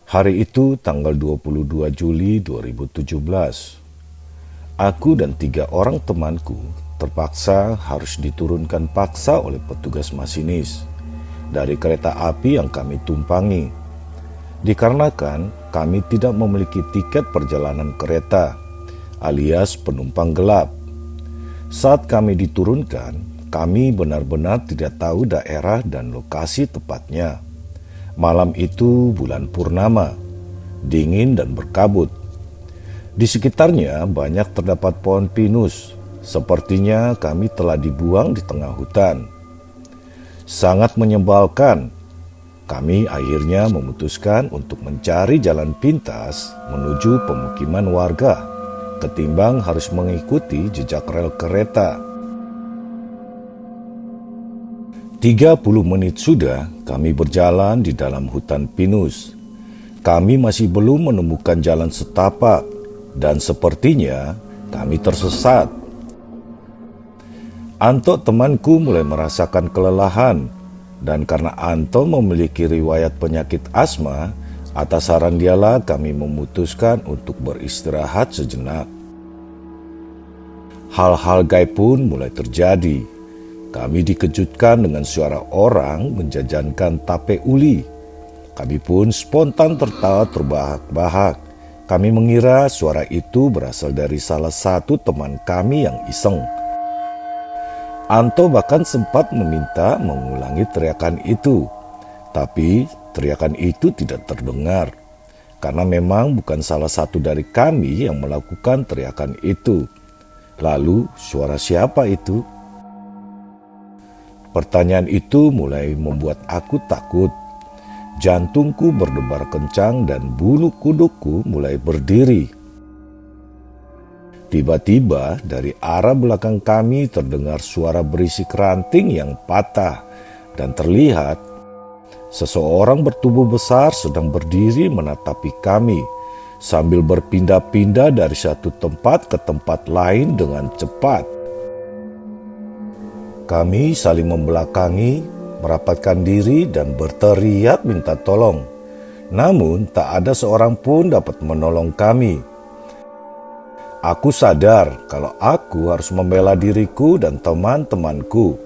Hari itu tanggal 22 Juli 2017. Aku dan 3 orang temanku terpaksa harus diturunkan paksa oleh petugas masinis dari kereta api yang kami tumpangi. Dikarenakan kami tidak memiliki tiket perjalanan kereta alias penumpang gelap. Saat kami diturunkan, kami benar-benar tidak tahu daerah dan lokasi tepatnya. Malam itu bulan purnama, dingin dan berkabut. Di sekitarnya banyak terdapat pohon pinus, sepertinya kami telah dibuang di tengah hutan. Sangat menyebalkan, kami akhirnya memutuskan untuk mencari jalan pintas menuju pemukiman warga, ketimbang harus mengikuti jejak rel kereta. 30 menit sudah kami berjalan di dalam hutan pinus. Kami masih belum menemukan jalan setapak dan sepertinya kami tersesat. Anto temanku mulai merasakan kelelahan dan karena Anto memiliki riwayat penyakit asma, atas saran dialah kami memutuskan untuk beristirahat sejenak. Hal-hal gaib pun mulai terjadi. Kami dikejutkan dengan suara orang menjajankan tape uli. Kami pun spontan tertawa terbahak-bahak. Kami mengira suara itu berasal dari salah satu teman kami yang iseng. Anto bahkan sempat meminta mengulangi teriakan itu. Tapi teriakan itu tidak terdengar. Karena memang bukan salah satu dari kami yang melakukan teriakan itu. Lalu suara siapa itu? Pertanyaan itu mulai membuat aku takut. Jantungku berdebar kencang dan bulu kudukku mulai berdiri. Tiba-tiba dari arah belakang kami terdengar suara berisik ranting yang patah dan terlihat seseorang bertubuh besar sedang berdiri menatapi kami sambil berpindah-pindah dari satu tempat ke tempat lain dengan cepat. Kami saling membelakangi, merapatkan diri dan berteriak minta tolong. Namun tak ada seorang pun dapat menolong kami. Aku sadar kalau aku harus membela diriku dan teman-temanku.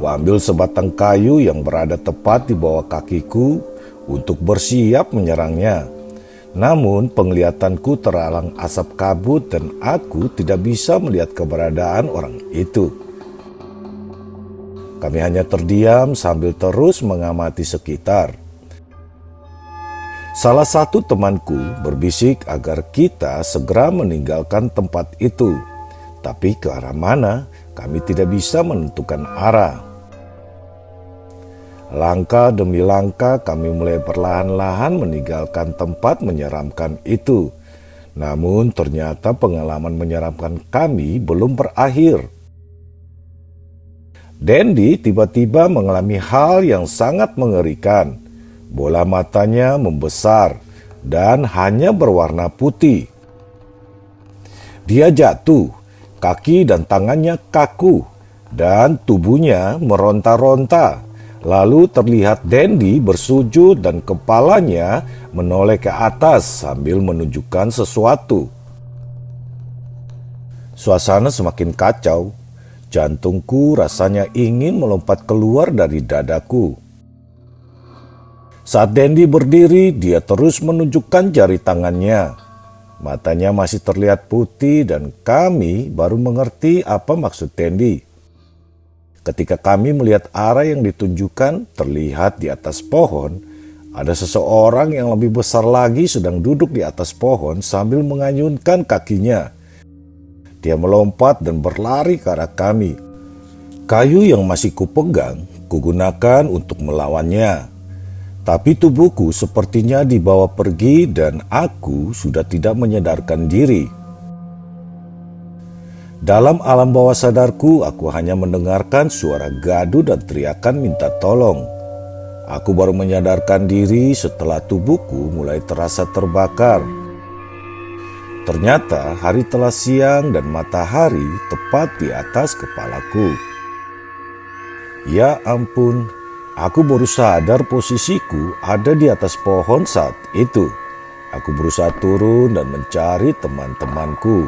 Kuambil sebatang kayu yang berada tepat di bawah kakiku untuk bersiap menyerangnya. Namun penglihatanku terhalang asap kabut dan aku tidak bisa melihat keberadaan orang itu. Kami hanya terdiam sambil terus mengamati sekitar. Salah satu temanku berbisik agar kita segera meninggalkan tempat itu. Tapi ke arah mana, kami tidak bisa menentukan arah. Langkah demi langkah kami mulai perlahan-lahan meninggalkan tempat menyeramkan itu. Namun ternyata pengalaman menyeramkan kami belum berakhir. Dendi tiba-tiba mengalami hal yang sangat mengerikan. Bola matanya membesar dan hanya berwarna putih. Dia jatuh, kaki dan tangannya kaku, dan tubuhnya meronta-ronta. Lalu terlihat Dendi bersujud dan kepalanya menoleh ke atas sambil menunjukkan sesuatu. Suasana semakin kacau. Jantungku rasanya ingin melompat keluar dari dadaku. Saat Dendi berdiri, dia terus menunjukkan jari tangannya. Matanya masih terlihat putih dan kami baru mengerti apa maksud Dendi. Ketika kami melihat arah yang ditunjukkan, terlihat di atas pohon, ada seseorang yang lebih besar lagi sedang duduk di atas pohon sambil mengayunkan kakinya. Dia melompat dan berlari ke arah kami. Kayu yang masih kupegang, kugunakan untuk melawannya. Tapi tubuhku sepertinya dibawa pergi dan aku sudah tidak menyadarkan diri. Dalam alam bawah sadarku, aku hanya mendengarkan suara gaduh dan teriakan minta tolong. Aku baru menyadarkan diri setelah tubuhku mulai terasa terbakar. Ternyata hari telah siang dan matahari tepat di atas kepalaku. Ya ampun, Aku baru sadar posisiku ada di atas pohon saat itu. Aku berusaha turun dan mencari teman-temanku,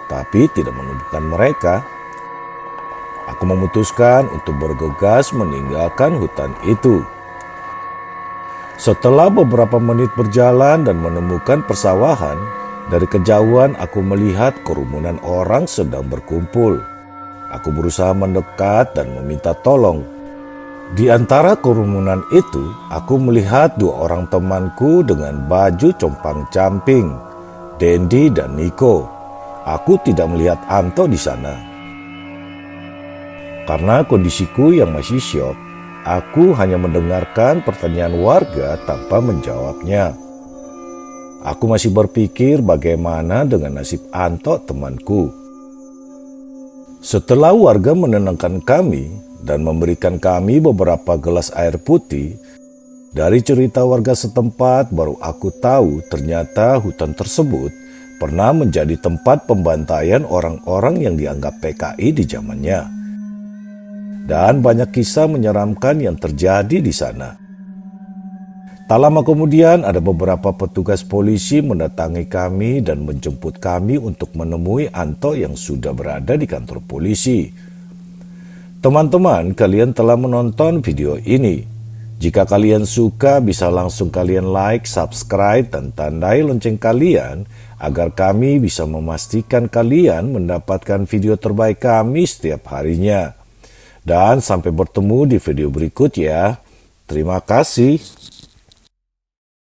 tapi tidak menemukan mereka. Aku memutuskan untuk bergegas meninggalkan hutan itu. Setelah beberapa menit berjalan dan menemukan persawahan, dari kejauhan aku melihat kerumunan orang sedang berkumpul. Aku berusaha mendekat dan meminta tolong. Di antara kerumunan itu, aku melihat dua orang temanku dengan baju compang-camping, Dendi dan Niko. Aku tidak melihat Anto di sana. Karena kondisiku yang masih syok, aku hanya mendengarkan pertanyaan warga tanpa menjawabnya. Aku masih berpikir bagaimana dengan nasib Anto temanku. Setelah warga menenangkan kami dan memberikan kami beberapa gelas air putih, dari cerita warga setempat baru aku tahu ternyata hutan tersebut pernah menjadi tempat pembantaian orang-orang yang dianggap PKI di zamannya. Dan banyak kisah menyeramkan yang terjadi di sana. Tak lama kemudian ada beberapa petugas polisi mendatangi kami dan menjemput kami untuk menemui Anto yang sudah berada di kantor polisi. Teman-teman, kalian telah menonton video ini. Jika kalian suka, bisa langsung kalian like, subscribe, dan tandai lonceng kalian agar kami bisa memastikan kalian mendapatkan video terbaik kami setiap harinya. Dan sampai bertemu di video berikut ya. Terima kasih.